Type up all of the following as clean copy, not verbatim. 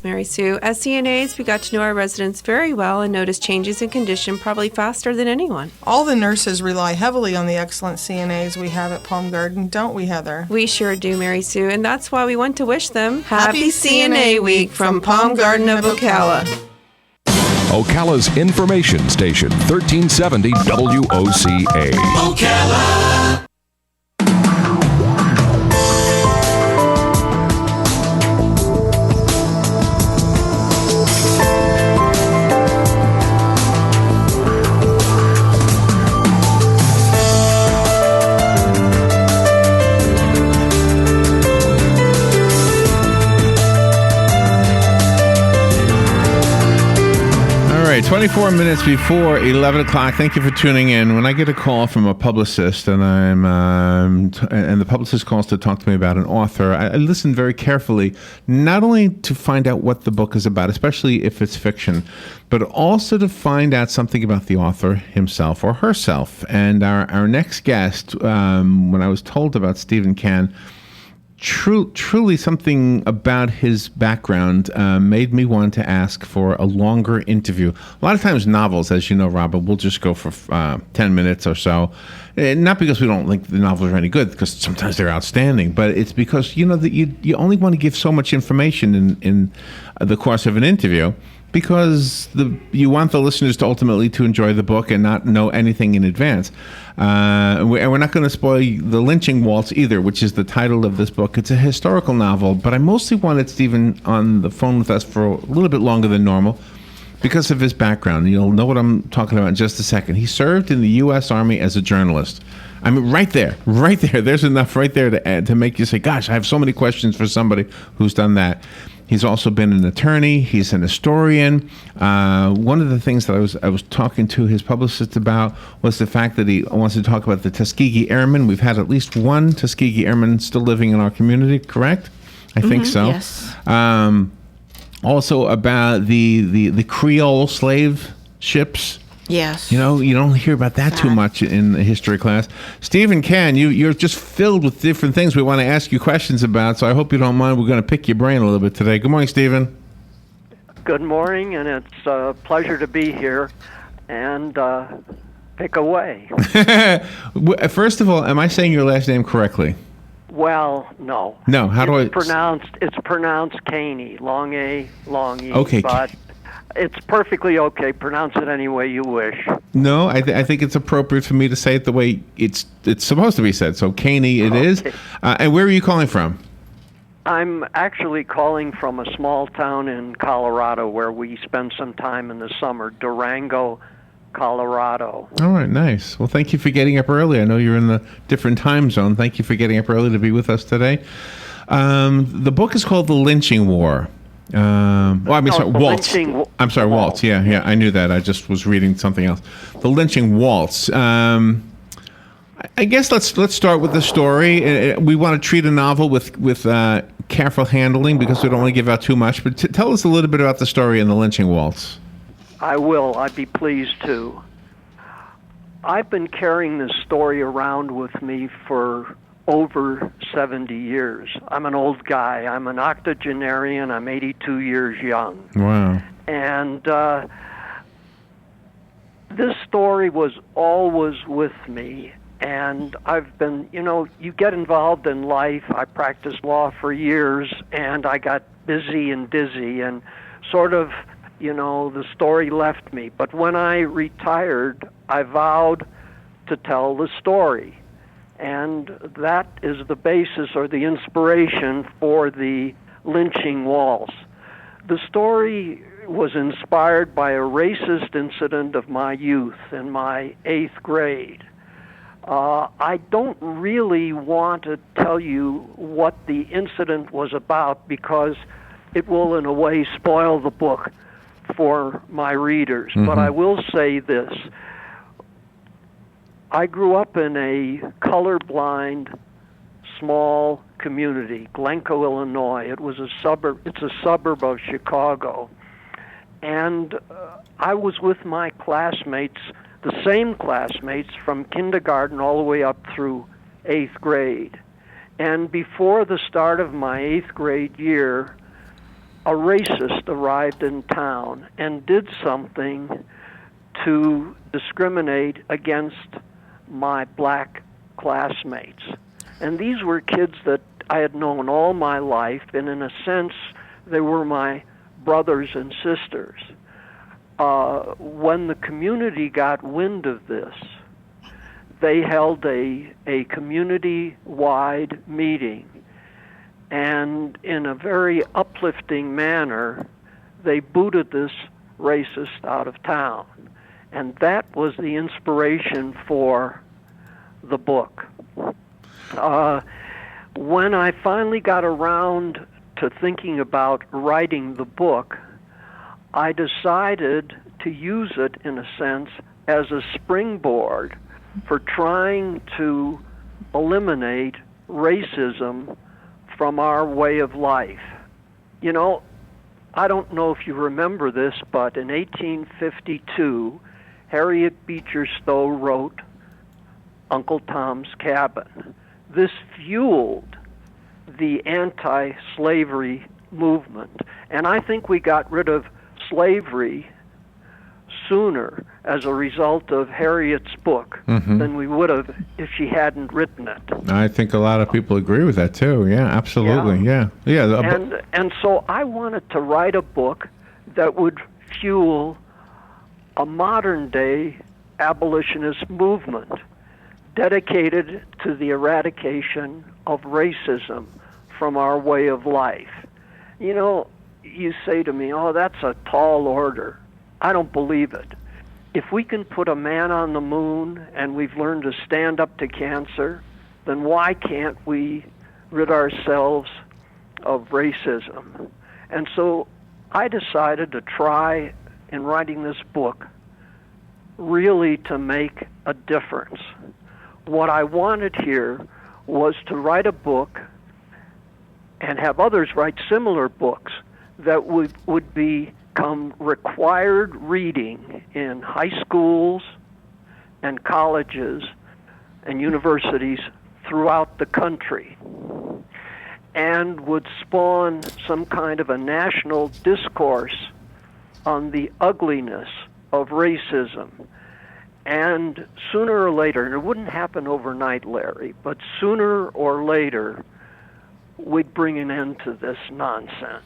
Mary Sue. As CNAs, we got to know our residents very well and noticed changes in condition probably faster than anyone. All the nurses rely heavily on the excellent CNAs we have at Palm Garden, don't we, Heather? We sure do, Mary Sue, and that's why we want to wish them Happy CNA Week from Palm Garden of Ocala. Ocala's information station, 1370 WOCA. Ocala. All right, 24 minutes before 11 o'clock. Thank you for tuning in. When I get a call from a publicist and and the publicist calls to talk to me about an author, I listen very carefully, not only to find out what the book is about, especially if it's fiction, but also to find out something about the author himself or herself. And our next guest, when I was told about Stephen Kanne, truly something about his background made me want to ask for a longer interview. A lot of times novels, as you know, Robert, we'll just go for 10 minutes or so. Not because we don't think the novels are any good, because sometimes they're outstanding, but it's because, you know, that you only want to give so much information in the course of an interview, because you want the listeners to ultimately to enjoy the book and not know anything in advance. And we're not going to spoil The Lynching Waltz either, which is the title of this book. It's a historical novel, but I mostly wanted Stephen on the phone with us for a little bit longer than normal because of his background. You'll know what I'm talking about in just a second. He served in the U.S. Army as a journalist. I mean, right there. There's enough right there to make you say, gosh, I have so many questions for somebody who's done that. He's also been an attorney. He's an historian. One of the things that I was talking to his publicist about was the fact that he wants to talk about the Tuskegee Airmen. We've had at least one Tuskegee Airman still living in our community, correct? I think so. Yes. Also about the Creole slave ships. Yes. You know, you don't hear about that too much in the history class. Stephen Kanne, you're just filled with different things we want to ask you questions about, so I hope you don't mind. We're going to pick your brain a little bit today. Good morning, Stephen. Good morning, and it's a pleasure to be here, and pick away. First of all, am I saying your last name correctly? Well, no. No, how do I... It's pronounced Kanne, long A, long E. Okay. But it's perfectly okay. Pronounce it any way you wish. No, I think it's appropriate for me to say it the way it's supposed to be said. So Kanne it is. And where are you calling from? I'm actually calling from a small town in Colorado where we spend some time in the summer, Durango, Colorado. All right, nice. Well, thank you for getting up early. I know you're in the different time zone. Thank you for getting up early to be with us today. The book is called The Lynching War. Waltz. I'm sorry, Waltz. Yeah, I knew that. I just was reading something else. The Lynching Waltz. I guess let's start with the story. We want to treat a novel with careful handling because we don't want to give out too much. But tell us a little bit about the story in The Lynching Waltz. I will. I'd be pleased to. I've been carrying this story around with me for over 70 years. I'm an old guy. I'm an octogenarian. I'm 82 years young. Wow. And this story was always with me. And I've been, you get involved in life. I practiced law for years, and I got busy and dizzy, and sort of, the story left me. But when I retired, I vowed to tell the story. And that is the basis or the inspiration for the Lynching Waltz. The story was inspired by a racist incident of my youth in my 8th grade. I don't really want to tell you what the incident was about because it will, in a way, spoil the book for my readers. Mm-hmm. But I will say this. I grew up in a colorblind, small community, Glencoe, Illinois. It's a suburb of Chicago. And I was with my classmates, the same classmates from kindergarten all the way up through 8th grade. And before the start of my 8th grade year, a racist arrived in town and did something to discriminate against my black classmates. And these were kids that I had known all my life, and in a sense, they were my brothers and sisters. When the community got wind of this, they held a community-wide meeting, and in a very uplifting manner, they booted this racist out of town. And that was the inspiration for the book. When I finally got around to thinking about writing the book, I decided to use it, in a sense, as a springboard for trying to eliminate racism from our way of life. You know, I don't know if you remember this, but in 1852, Harriet Beecher Stowe wrote Uncle Tom's Cabin. This fueled the anti-slavery movement, and I think we got rid of slavery sooner as a result of Harriet's book than we would have if she hadn't written it. I think a lot of people agree with that too. Yeah, absolutely. Yeah. And so I wanted to write a book that would fuel a modern-day abolitionist movement dedicated to the eradication of racism from our way of life. You know, you say to me, oh, that's a tall order. I don't believe it. If we can put a man on the moon and we've learned to stand up to cancer, then why can't we rid ourselves of racism? And so I decided to try, in writing this book, really to make a difference. What I wanted here was to write a book and have others write similar books that would become required reading in high schools and colleges and universities throughout the country, and would spawn some kind of a national discourse on the ugliness of racism. And sooner or later, and it wouldn't happen overnight, Larry, but sooner or later, we'd bring an end to this nonsense.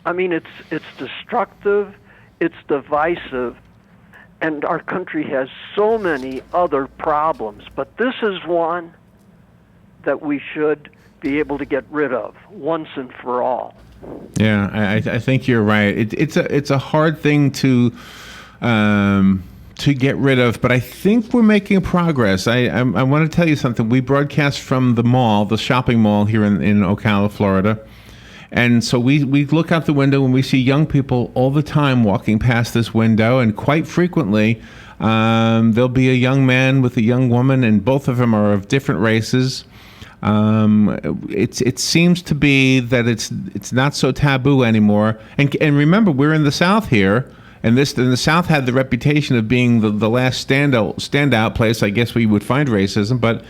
I mean, it's destructive, it's divisive, and our country has so many other problems. But this is one that we should be able to get rid of once and for all. Yeah, I think you're right. It's a hard thing to get rid of, but I think we're making progress. I want to tell you something. We broadcast from the mall, the shopping mall here in Ocala, Florida. And so we look out the window and we see young people all the time walking past this window, and quite frequently there'll be a young man with a young woman, and both of them are of different races. It seems to be that it's not so taboo anymore. And remember, we're in the South here, and the South had the reputation of being the last standout place, I guess, where you would find racism. But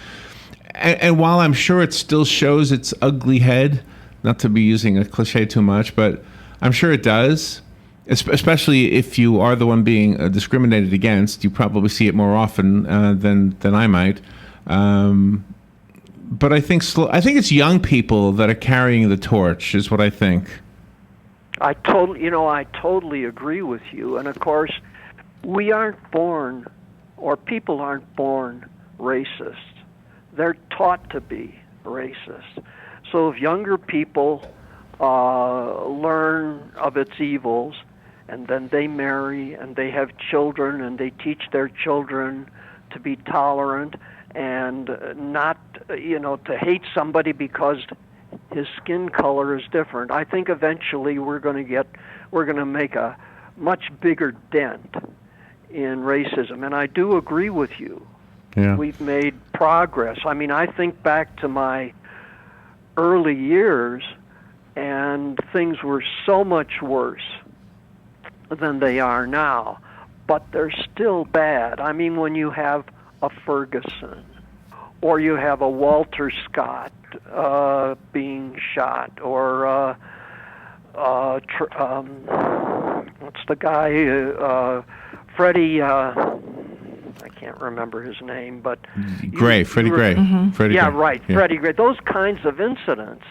and while I'm sure it still shows its ugly head, not to be using a cliche too much, but I'm sure it does, especially if you are the one being discriminated against. You probably see it more often than I might. But I think it's young people that are carrying the torch, is what I think. I totally agree with you. And of course, we aren't born, or people aren't born racist. They're taught to be racist. So if younger people learn of its evils, and then they marry and they have children and they teach their children to be tolerant and not, to hate somebody because his skin color is different, I think eventually we're going to make a much bigger dent in racism. And I do agree with you. Yeah. We've made progress. I mean, I think back to my early years, and things were so much worse than they are now, but they're still bad. I mean, when you have a Ferguson, or you have a Walter Scott being shot, or what's the guy? Freddie. I can't remember his name, but Gray, Freddie Gray. Mm-hmm. Freddie yeah, Gray. right, Yeah. Freddie Gray. Those kinds of incidents.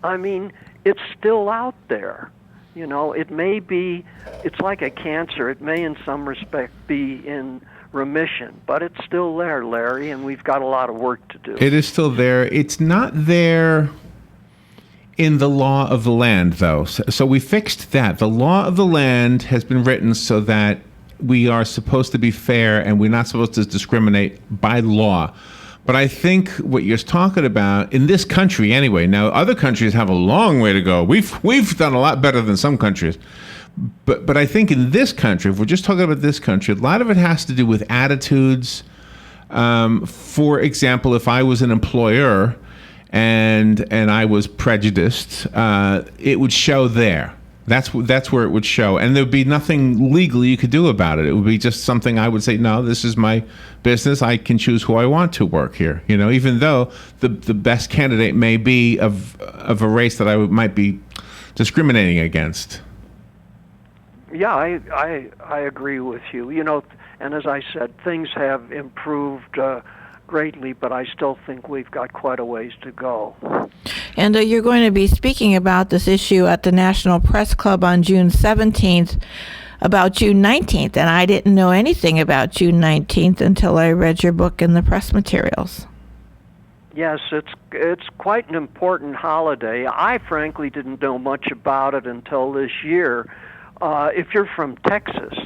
I mean, it's still out there. You know, it may be. It's like a cancer. It may, in some respect, be in remission, but it's still there, Larry, and we've got a lot of work to do. It is still there. It's not there in the law of the land, though. So we fixed that. The law of the land has been written so that we are supposed to be fair and we're not supposed to discriminate by law. But I think what you're talking about, in this country anyway, now other countries have a long way to go. We've done a lot better than some countries. But I think in this country, if we're just talking about this country, a lot of it has to do with attitudes. For example, if I was an employer and I was prejudiced, it would show there. That's where it would show, and there'd be nothing legal you could do about it. It would be just something I would say, no, this is my business. I can choose who I want to work here. You know, even though the best candidate may be of a race that I might be discriminating against. Yeah, I agree with you. You know, and as I said, things have improved greatly, but I still think we've got quite a ways to go. And you're going to be speaking about this issue at the National Press Club on June 17th about June 19th, and I didn't know anything about June 19th until I read your book and the press materials. Yes, it's quite an important holiday. I frankly didn't know much about it until this year. If you're from Texas,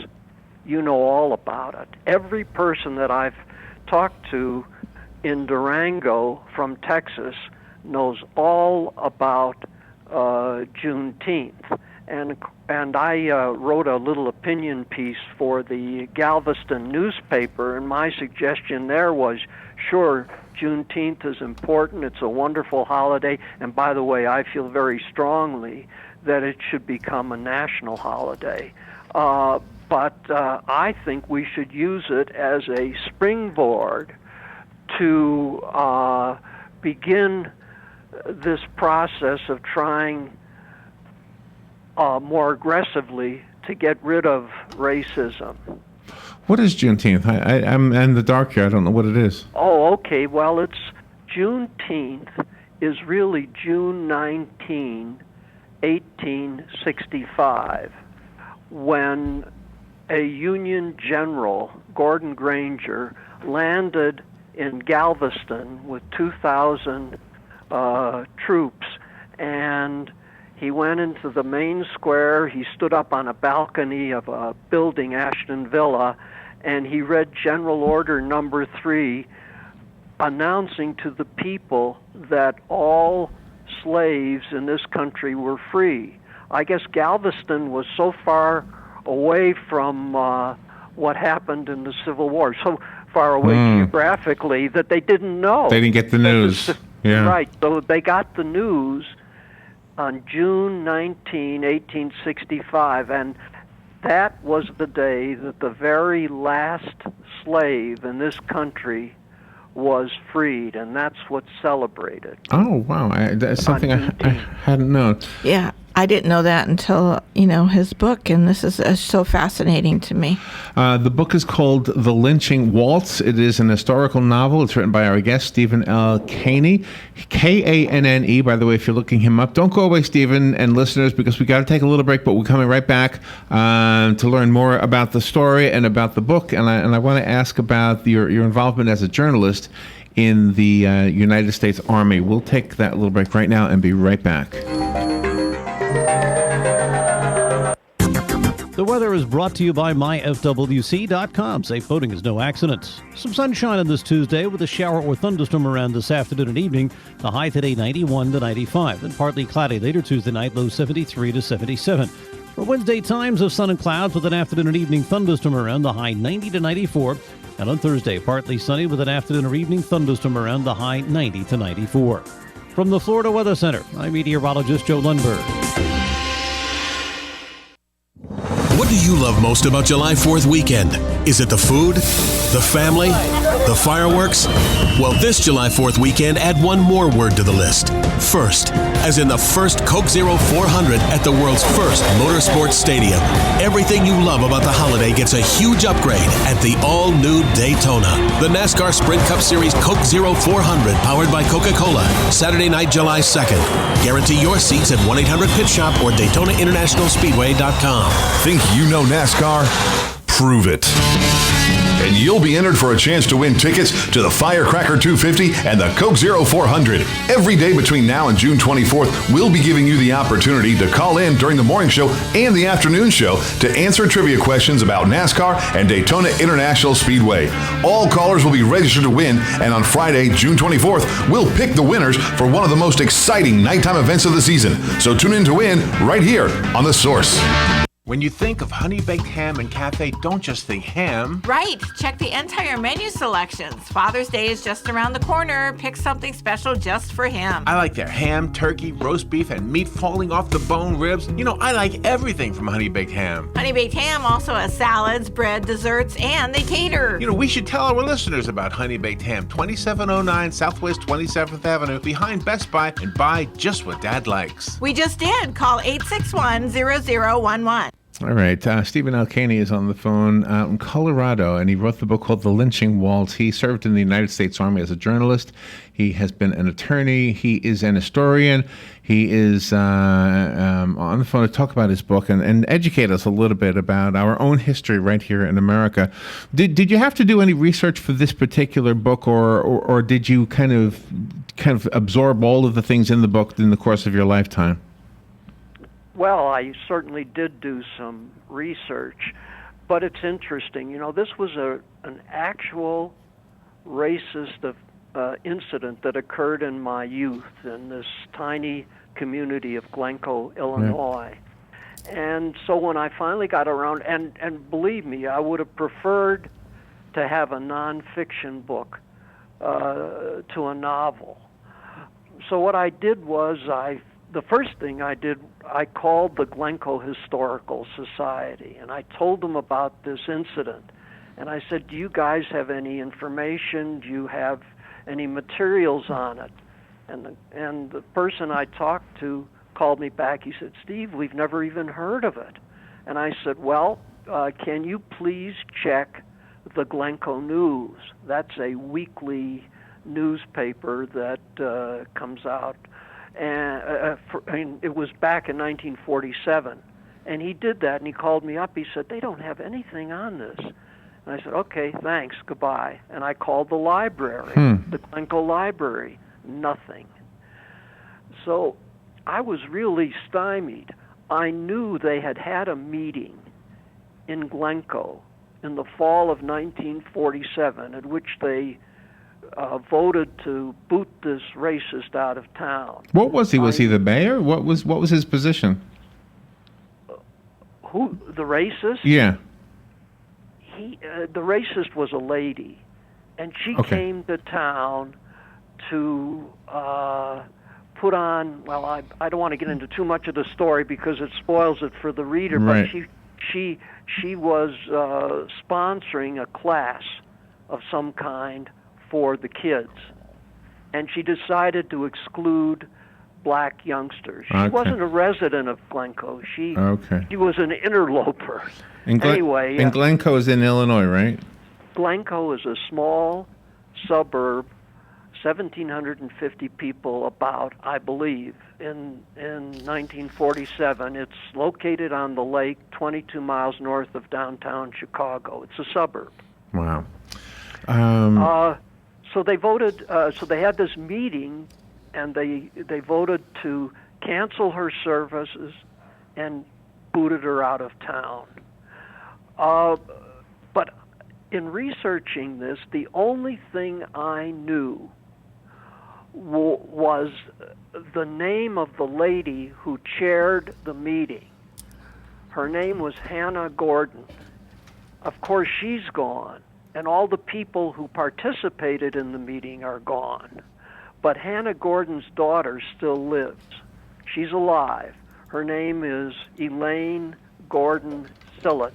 you know all about it. Every person that I've talked to in Durango from Texas knows all about Juneteenth, and I wrote a little opinion piece for the Galveston newspaper, and my suggestion there was, sure, Juneteenth is important, it's a wonderful holiday, and by the way, I feel very strongly that it should become a national holiday. But I think we should use it as a springboard to begin this process of trying more aggressively to get rid of racism. What is Juneteenth? I'm in the dark here. I don't know what it is. Oh, okay. Well, it's Juneteenth is really June 19, 1865, when a Union general, Gordon Granger, landed in Galveston with 2,000 troops, and he went into the main square. He stood up on a balcony of a building, Ashton Villa, and he read General Order Number 3, announcing to the people that all slaves in this country were free. I guess Galveston was so far away from what happened in the Civil War, so far away geographically that they didn't know. They didn't get the news. Yeah. Right, so they got the news on June 19, 1865, and that was the day that the very last slave in this country was freed, and that's what's celebrated. Oh, wow. That's something I hadn't known. Yeah, I didn't know that until, his book, and this is so fascinating to me. The book is called The Lynching Waltz. It is an historical novel. It's written by our guest, Stephen L. Kanne, Kanne, by the way, if you're looking him up. Don't go away, Stephen, and listeners, because we got to take a little break, but we're coming right back to learn more about the story and about the book. And I want to ask about your involvement as a journalist in the United States Army. We'll take that little break right now and be right back. The weather is brought to you by myfwc.com. Safe boating is no accident. Some sunshine on this Tuesday with a shower or thunderstorm around this afternoon and evening. The high today 91 to 95. Then partly cloudy later Tuesday night, low 73 to 77. For Wednesday, times of sun and clouds with an afternoon and evening thunderstorm around, the high 90 to 94. And on Thursday, partly sunny with an afternoon or evening thunderstorm around, the high 90 to 94. From the Florida Weather Center, I'm meteorologist Joe Lundberg. What do you love most about July 4th weekend? Is it the food? The family? The fireworks? Well, this July 4th weekend, add one more word to the list. First. as in the first Coke Zero 400 at the world's first motorsports stadium. Everything you love about the holiday gets a huge upgrade at the all-new Daytona. The NASCAR Sprint Cup Series Coke Zero 400, powered by Coca-Cola, Saturday night, July 2nd. Guarantee your seats at 1-800-PIT-SHOP or DaytonaInternationalSpeedway.com. Think you know NASCAR? Prove it. And you'll be entered for a chance to win tickets to the Firecracker 250 and the Coke Zero 400. Every day between now and June 24th, we'll be giving you the opportunity to call in during the morning show and the afternoon show to answer trivia questions about NASCAR and Daytona International Speedway. All callers will be registered to win, and on Friday, June 24th, we'll pick the winners for one of the most exciting nighttime events of the season. So tune in to win right here on The Source. When you think of honey-baked ham and cafe, don't just think ham. Right. Check the entire menu selections. Father's Day is just around the corner. Pick something special just for him. I like their ham, turkey, roast beef, and meat falling off the bone, ribs. You know, I like everything from honey-baked ham. Honey-baked ham also has salads, bread, desserts, and they cater. You know, we should tell our listeners about honey-baked ham, 2709 Southwest 27th Avenue, behind Best Buy, and buy just what Dad likes. We just did. Call 861-0011. All right. Stephen L. Kanne is on the phone out in Colorado, and he wrote the book called The Lynching Waltz. He served in the United States Army as a journalist. He has been an attorney. He is an historian. He is on the phone to talk about his book and educate us a little bit about our own history right here in America. Did you have to do any research for this particular book, or did you kind of absorb all of the things in the book in the course of your lifetime? Well, I certainly did do some research, but it's interesting. You know, this was an actual racist incident that occurred in my youth in this tiny community of Glencoe, Illinois. And so when I finally got around, and believe me, I would have preferred to have a nonfiction book to a novel. So what I did was the first thing I did, I called the Glencoe Historical Society, and I told them about this incident. And I said, do you guys have any information? Do you have any materials on it? And the person I talked to called me back. He said, Steve, we've never even heard of it. And I said, well, can you please check the Glencoe News? That's a weekly newspaper that comes out. And it was back in 1947, and he did that, and he called me up. He said, they don't have anything on this. And I said, okay, thanks, goodbye. And I called the library, the Glencoe Library, nothing. So I was really stymied. I knew they had had a meeting in Glencoe in the fall of 1947 at which they voted to boot this racist out of town. What was he? Was he the mayor? What was his position? Who, the racist? Yeah. The racist was a lady, and she came to town to put on. Well, I don't want to get into too much of the story because it spoils it for the reader. Right. But she was sponsoring a class of some kind for the kids, and she decided to exclude black youngsters. She wasn't a resident of Glencoe. She was an interloper. Anyway, and Glencoe is in Illinois, right? Glencoe is a small suburb, 1,750 people about, I believe, in 1947. It's located on the lake, 22 miles north of downtown Chicago. It's a suburb. Wow. So they voted. So they had this meeting, and they voted to cancel her services and booted her out of town. But in researching this, the only thing I knew was the name of the lady who chaired the meeting. Her name was Hannah Gordon. Of course, she's gone. And all the people who participated in the meeting are gone. But Hannah Gordon's daughter still lives. She's alive. Her name is Elaine Gordon Sillitz.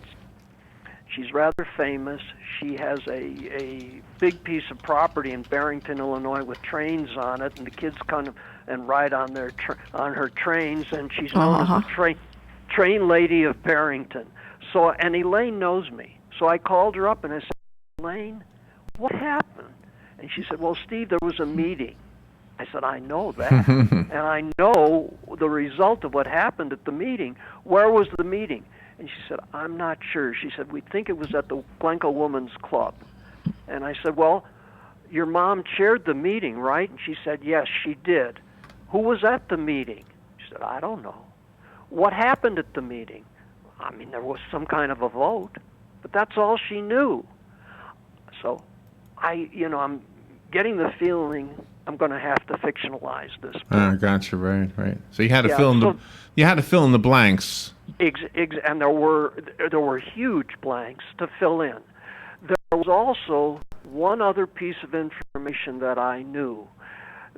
She's rather famous. She has a big piece of property in Barrington, Illinois with trains on it, and the kids kind of and ride on on her trains, and she's known as the train lady of Barrington. So, and Elaine knows me. So I called her up and I said, Elaine, what happened? And she said, well, Steve, there was a meeting. I said, I know that. And I know the result of what happened at the meeting. Where was the meeting? And she said, I'm not sure. She said, we think it was at the Glencoe Women's Club. And I said, well, your mom chaired the meeting, right? And she said, yes, she did. Who was at the meeting? She said, I don't know. What happened at the meeting? I mean, there was some kind of a vote, but that's all she knew. So I'm getting the feeling I'm going to have to fictionalize this book. Gotcha. Right. So you had to fill in the blanks. And there were huge blanks to fill in. There was also one other piece of information that I knew.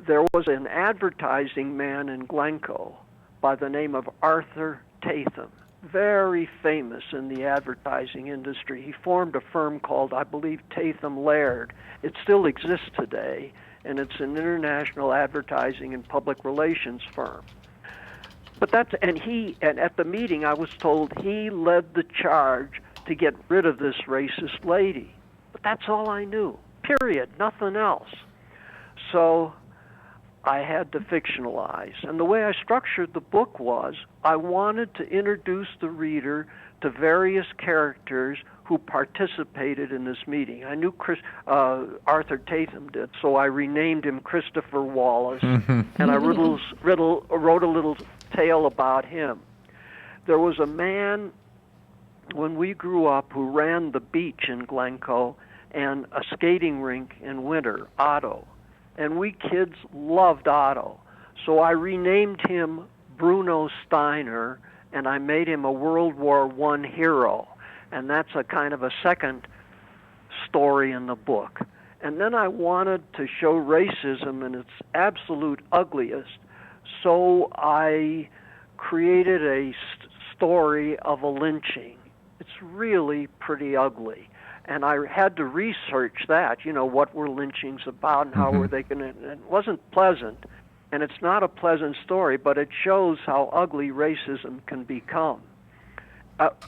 There was an advertising man in Glencoe by the name of Arthur Tatham, very famous in the advertising industry. He formed a firm called, I believe, Tatham Laird. It still exists today, and it's an international advertising and public relations firm. But and at the meeting I was told he led the charge to get rid of this racist lady. But that's all I knew. Period. Nothing else. So I had to fictionalize. And the way I structured the book was I wanted to introduce the reader to various characters who participated in this meeting. I knew Arthur Tatham did, so I renamed him Christopher Wallace, and I wrote a little tale about him. There was a man when we grew up who ran the beach in Glencoe and a skating rink in winter, Otto. And we kids loved Otto. So I renamed him Bruno Steiner, and I made him a World War I hero. And that's a kind of a second story in the book. And then I wanted to show racism in its absolute ugliest, so I created a story of a lynching. It's really pretty ugly. And I had to research that, what were lynchings about and how were they going to... It wasn't pleasant, and it's not a pleasant story, but it shows how ugly racism can become.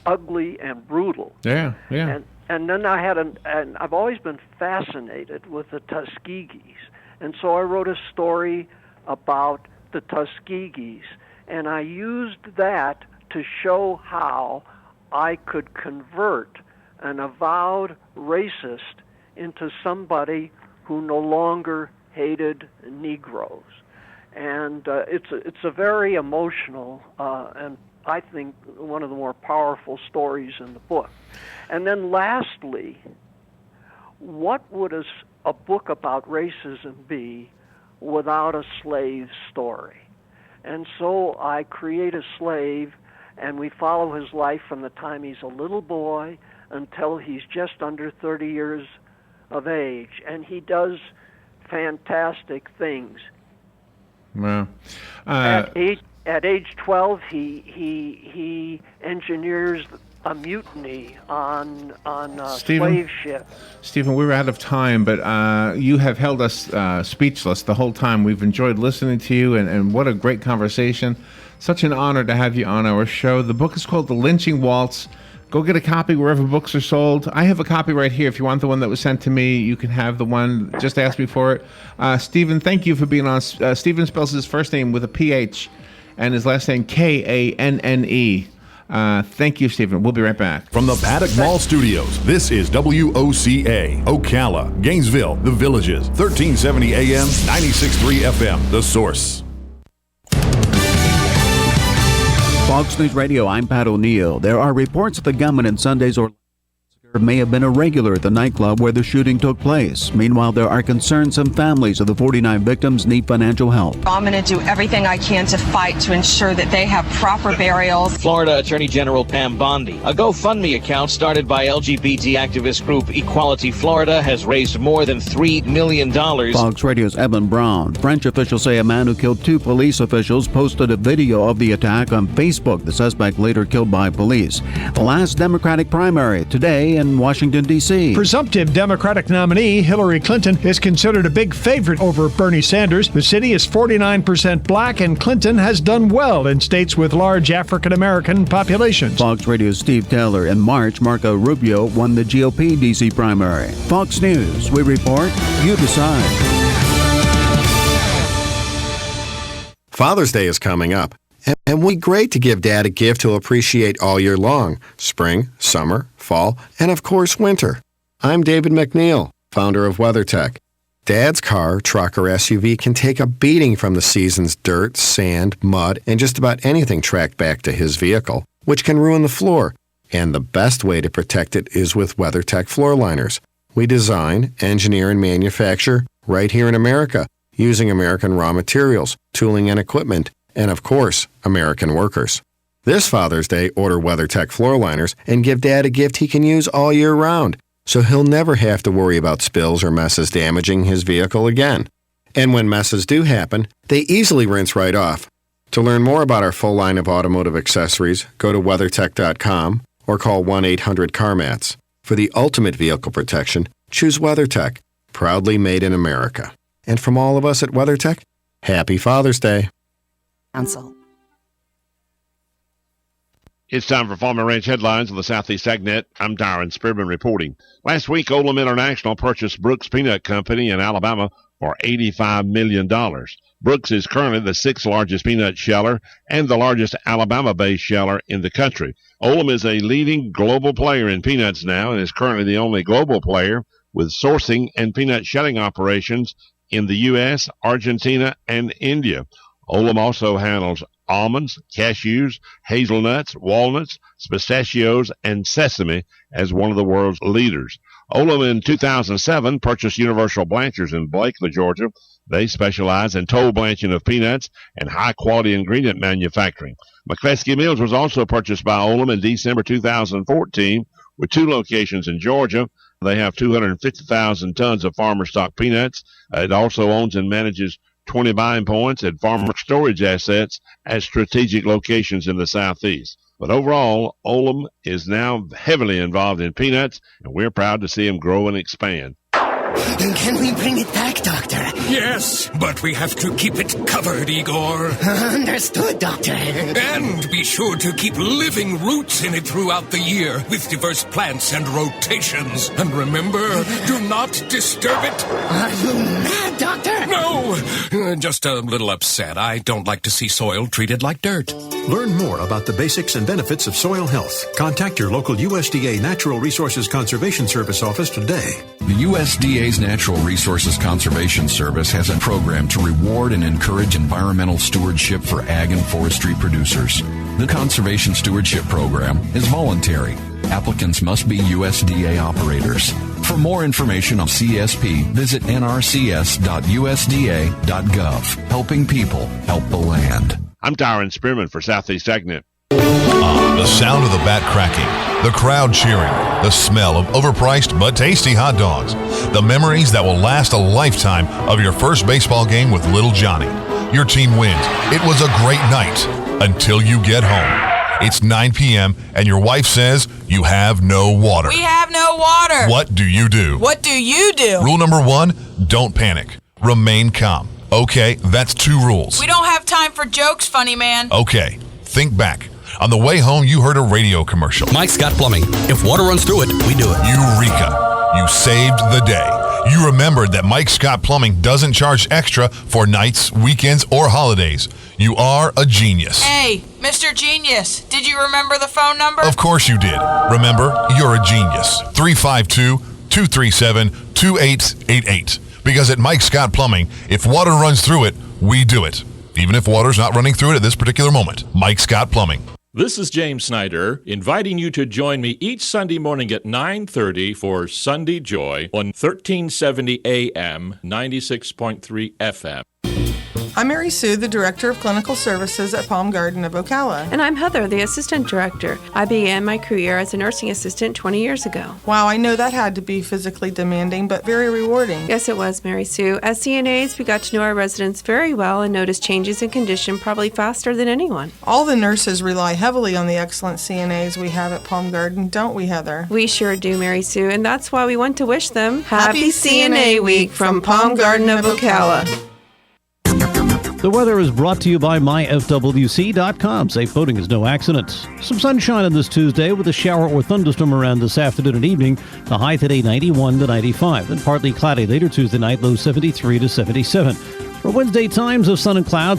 Ugly and brutal. Yeah. And then and I've always been fascinated with the Tuskegees. And so I wrote a story about the Tuskegees, and I used that to show how I could convert an avowed racist into somebody who no longer hated Negroes. And it's a very emotional and I think one of the more powerful stories in the book. And then lastly, what would a book about racism be without a slave story? And so I create a slave, and we follow his life from the time he's a little boy until he's just under 30 years of age, and he does fantastic things. Wow. At age 12, he engineers a mutiny on a slave ship. Stephen, we're out of time, but you have held us speechless the whole time. We've enjoyed listening to you, and what a great conversation. Such an honor to have you on our show. The book is called The Lynching Waltz. Go get a copy wherever books are sold. I have a copy right here. If you want the one that was sent to me, you can have the one. Just ask me for it. Stephen, thank you for being on. Stephen spells his first name with a PH and his last name Kanne. Thank you, Stephen. We'll be right back. From the Paddock Mall Studios, this is WOCA, Ocala, Gainesville, The Villages, 1370 AM, 96.3 FM, The Source. Fox News Radio, I'm Pat O'Neill. There are reports that the gunman in Sunday's Orlando may have been a regular at the nightclub where the shooting took place. Meanwhile, there are concerns some families of the 49 victims need financial help. I'm going to do everything I can to fight to ensure that they have proper burials. Florida Attorney General Pam Bondi. A GoFundMe account started by LGBT activist group Equality Florida has raised more than $3 million. Fox Radio's Evan Brown. French officials say a man who killed 2 police officials posted a video of the attack on Facebook. The suspect later killed by police. The last Democratic primary today in Washington, D.C. Presumptive Democratic nominee Hillary Clinton is considered a big favorite over Bernie Sanders. The city is 49% black, and Clinton has done well in states with large African-American populations. Fox Radio's Steve Taylor. In March, Marco Rubio won the GOP D.C. primary. Fox News, we report, you decide. Father's Day is coming up, and we'd great to give Dad a gift he'll appreciate all year long. Spring, summer, fall, and of course winter. I'm David McNeil, founder of WeatherTech. Dad's car, truck, or SUV can take a beating from the season's dirt, sand, mud, and just about anything tracked back to his vehicle, which can ruin the floor. And the best way to protect it is with WeatherTech floor liners. We design, engineer, and manufacture right here in America, using American raw materials, tooling and equipment, and of course, American workers. This Father's Day, order WeatherTech floor liners and give Dad a gift he can use all year round, so he'll never have to worry about spills or messes damaging his vehicle again. And when messes do happen, they easily rinse right off. To learn more about our full line of automotive accessories, go to WeatherTech.com or call 1-800-CarMats. For the ultimate vehicle protection, choose WeatherTech, proudly made in America. And from all of us at WeatherTech, Happy Father's Day. Council. It's time for Farm and Ranch headlines on the Southeast AgNet. I'm Darren Spearman reporting. Last week, Olam International purchased Brooks Peanut Company in Alabama for $85 million. Brooks is currently the sixth largest peanut sheller and the largest Alabama-based sheller in the country. Olam is a leading global player in peanuts now and is currently the only global player with sourcing and peanut shelling operations in the U.S., Argentina, and India. Olam also handles almonds, cashews, hazelnuts, walnuts, pistachios, and sesame as one of the world's leaders. Olam in 2007 purchased Universal Blanchers in Blakely, Georgia. They specialize in toll blanching of peanuts and high-quality ingredient manufacturing. McCleskey Mills was also purchased by Olam in December 2014 with 2 locations in Georgia. They have 250,000 tons of farmer stock peanuts. It also owns and manages 20 buying points and farmer storage assets at strategic locations in the Southeast. But overall, Olam is now heavily involved in peanuts, and we're proud to see them grow and expand. Can we bring it back, Doctor? Yes, but we have to keep it covered, Igor. Understood, Doctor. And be sure to keep living roots in it throughout the year with diverse plants and rotations. And remember, do not disturb it. Are you mad, Doctor? No, just a little upset. I don't like to see soil treated like dirt. Learn more about the basics and benefits of soil health. Contact your local USDA Natural Resources Conservation Service office today. The USDA's Natural Resources Conservation Service has a program to reward and encourage environmental stewardship for ag and forestry producers. The Conservation Stewardship Program is voluntary. Applicants must be USDA operators. For more information on CSP, visit nrcs.usda.gov. Helping people help the land. I'm Darren Spearman for Southeast AgNet. The sound of the bat cracking, the crowd cheering, the smell of overpriced but tasty hot dogs, the memories that will last a lifetime of your first baseball game with Little Johnny. Your team wins. It was a great night until you get home. It's 9 p.m. and your wife says you have no water. We have no water. What do you do? What do you do? Rule number 1, don't panic. Remain calm. Okay, that's 2 rules. We don't have time for jokes, funny man. Okay, think back. On the way home, you heard a radio commercial. Mike's got plumbing. If water runs through it, we do it. Eureka! You saved the day. You remembered that Mike Scott Plumbing doesn't charge extra for nights, weekends, or holidays. You are a genius. Hey, Mr. Genius, did you remember the phone number? Of course you did. Remember, you're a genius. 352-237-2888. Because at Mike Scott Plumbing, if water runs through it, we do it. Even if water's not running through it at this particular moment. Mike Scott Plumbing. This is James Snyder, inviting you to join me each Sunday morning at 9:30 for Sunday Joy on 1370 AM, 96.3 FM. I'm Mary Sue, the Director of Clinical Services at Palm Garden of Ocala. And I'm Heather, the Assistant Director. I began my career as a nursing assistant 20 years ago. Wow, I know that had to be physically demanding, but very rewarding. Yes, it was, Mary Sue. As CNAs, we got to know our residents very well and noticed changes in condition probably faster than anyone. All the nurses rely heavily on the excellent CNAs we have at Palm Garden, don't we, Heather? We sure do, Mary Sue, and that's why we want to wish them Happy CNA Week from Palm Garden of Ocala. The weather is brought to you by myfwc.com. Safe boating is no accident. Some sunshine on this Tuesday with a shower or thunderstorm around this afternoon and evening. The high today 91 to 95. And partly cloudy later Tuesday night, low 73 to 77. For Wednesday, times of sun and clouds.